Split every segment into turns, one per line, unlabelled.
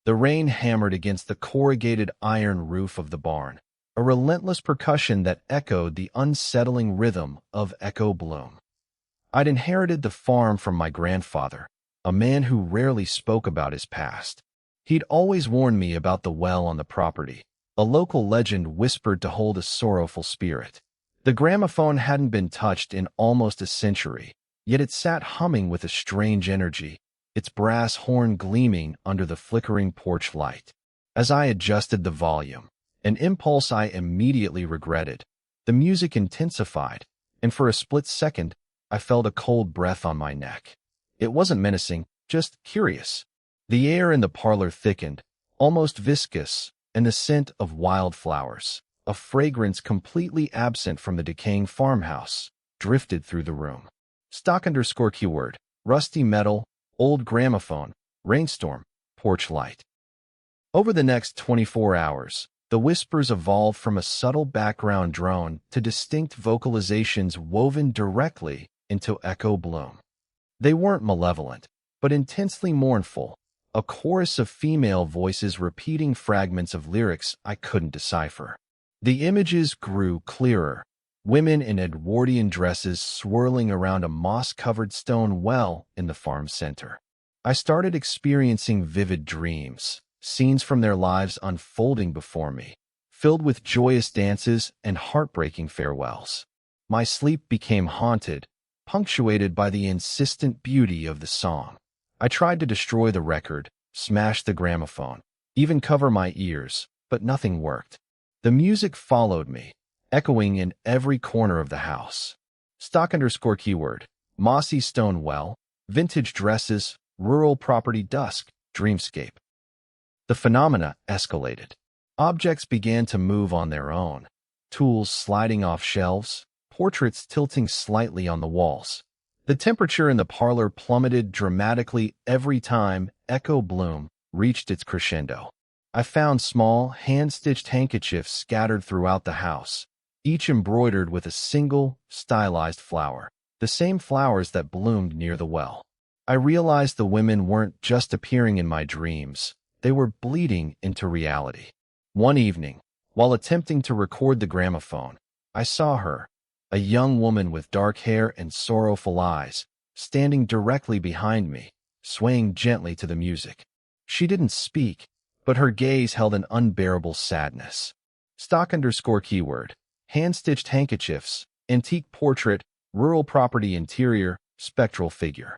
The rain hammered against the corrugated iron roof of the barn, a relentless percussion that echoed the unsettling rhythm of echo bloom. I'd inherited the farm from my grandfather, a man who rarely spoke about his past. He'd always warned me about the well on the property, a local legend whispered to hold a sorrowful spirit. The gramophone hadn't been touched in almost a century, yet it sat humming with a strange energy, its brass horn gleaming under the flickering porch light. As I adjusted the volume, an impulse I immediately regretted, the music intensified, and for a split second, I felt a cold breath on my neck. It wasn't menacing, just curious. The air in the parlor thickened, almost viscous, and the scent of wildflowers, a fragrance completely absent from the decaying farmhouse, drifted through the room. Stock_keyword, rusty metal, old gramophone, rainstorm, porch light. Over the next 24 hours, the whispers evolved from a subtle background drone to distinct vocalizations woven directly into echo bloom. They weren't malevolent, but intensely mournful, a chorus of female voices repeating fragments of lyrics I couldn't decipher. The images grew clearer, women in Edwardian dresses swirling around a moss-covered stone well in the farm center. I started experiencing vivid dreams, scenes from their lives unfolding before me, filled with joyous dances and heartbreaking farewells. My sleep became haunted, punctuated by the insistent beauty of the song. I tried to destroy the record, smash the gramophone, even cover my ears, but nothing worked. The music followed me, echoing in every corner of the house. Stock_keyword, mossy stone well, vintage dresses, rural property dusk, dreamscape. The phenomena escalated. Objects began to move on their own, tools sliding off shelves, portraits tilting slightly on the walls. The temperature in the parlor plummeted dramatically every time echo bloom reached its crescendo. I found small, hand-stitched handkerchiefs scattered throughout the house, each embroidered with a single, stylized flower, the same flowers that bloomed near the well. I realized the women weren't just appearing in my dreams, they were bleeding into reality. One evening, while attempting to record the gramophone, I saw her, a young woman with dark hair and sorrowful eyes, standing directly behind me, swaying gently to the music. She didn't speak, but her gaze held an unbearable sadness. Stock_keyword, hand-stitched handkerchiefs, antique portrait, rural property interior, spectral figure.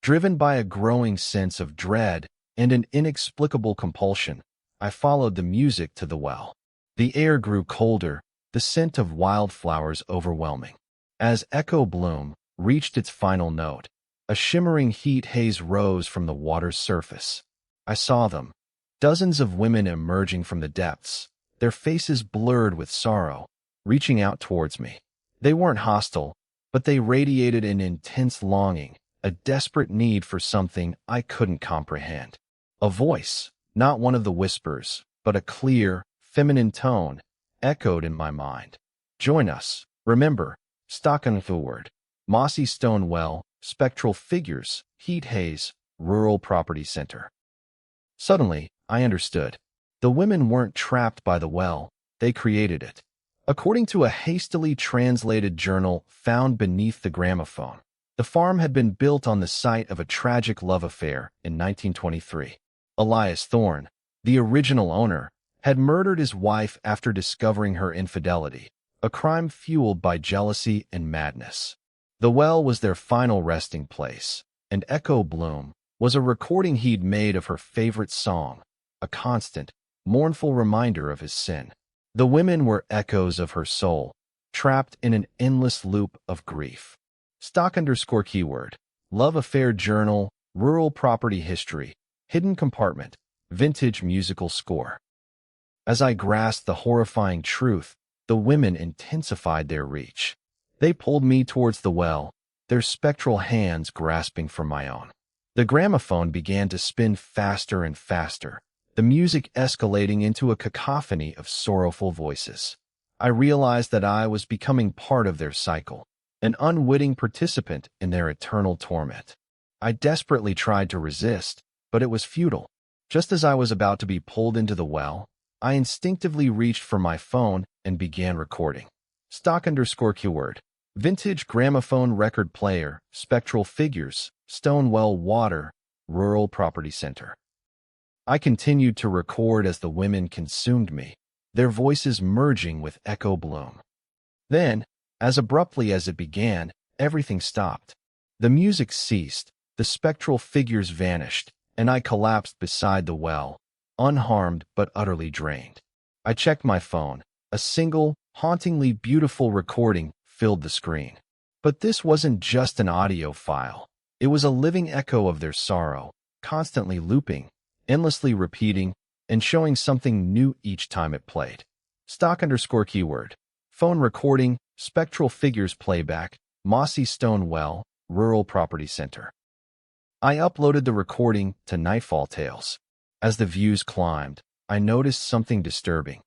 Driven by a growing sense of dread and an inexplicable compulsion, I followed the music to the well. The air grew colder, the scent of wildflowers overwhelming. As echo bloom reached its final note, a shimmering heat haze rose from the water's surface. I saw them, dozens of women emerging from the depths, their faces blurred with sorrow, reaching out towards me. They weren't hostile, but they radiated an intense longing, a desperate need for something I couldn't comprehend. A voice, not one of the whispers, but a clear, feminine tone, echoed in my mind. Join us. Remember, Stock_keyword, mossy stone well, spectral figures, heat haze, rural property center. Suddenly, I understood. The women weren't trapped by the well, they created it. According to a hastily translated journal found beneath the gramophone, the farm had been built on the site of a tragic love affair in 1923. Elias Thorne, the original owner, had murdered his wife after discovering her infidelity, a crime fueled by jealousy and madness. The well was their final resting place, and Echo Bloom was a recording he'd made of her favorite song, a constant, mournful reminder of his sin. The women were echoes of her soul, trapped in an endless loop of grief. Stock_keyword, love affair journal, rural property history, hidden compartment, vintage musical score. As I grasped the horrifying truth, the women intensified their reach. They pulled me towards the well, their spectral hands grasping for my own. The gramophone began to spin faster and faster, the music escalating into a cacophony of sorrowful voices. I realized that I was becoming part of their cycle, an unwitting participant in their eternal torment. I desperately tried to resist, but it was futile. Just as I was about to be pulled into the well, I instinctively reached for my phone and began recording. Stock_keyword. Vintage gramophone record player, spectral figures, Stonewell Water, Rural Property Center. I continued to record as the women consumed me, their voices merging with echo bloom. Then, as abruptly as it began, everything stopped. The music ceased, the spectral figures vanished, and I collapsed beside the well, unharmed but utterly drained. I checked my phone. A single, hauntingly beautiful recording filled the screen. But this wasn't just an audio file. It was a living echo of their sorrow, constantly looping, endlessly repeating, and showing something new each time it played. Stock_keyword. Phone recording, spectral figures playback, Mossy Stone Well, Rural Property Center. I uploaded the recording to Nightfall Tales. As the views climbed, I noticed something disturbing.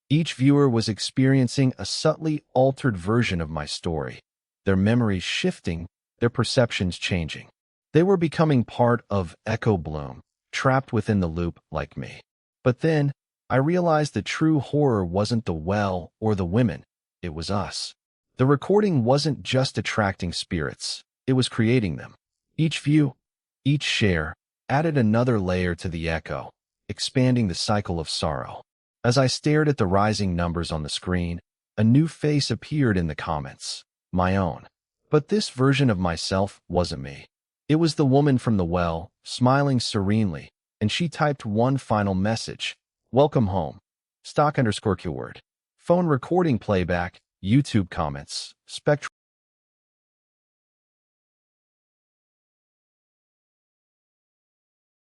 Each viewer was experiencing a subtly altered version of my story, their memories shifting, their perceptions changing. They were becoming part of Echo Bloom, trapped within the loop like me. But then, I realized the true horror wasn't the well or the women, it was us. The recording wasn't just attracting spirits, it was creating them. Each view, each share, added another layer to the echo, expanding the cycle of sorrow. As I stared at the rising numbers on the screen, a new face appeared in the comments, my own. But this version of myself wasn't me. It was the woman from the well, smiling serenely, and she typed one final message. Welcome home. Stock_keyword. Phone recording playback, YouTube comments, spectral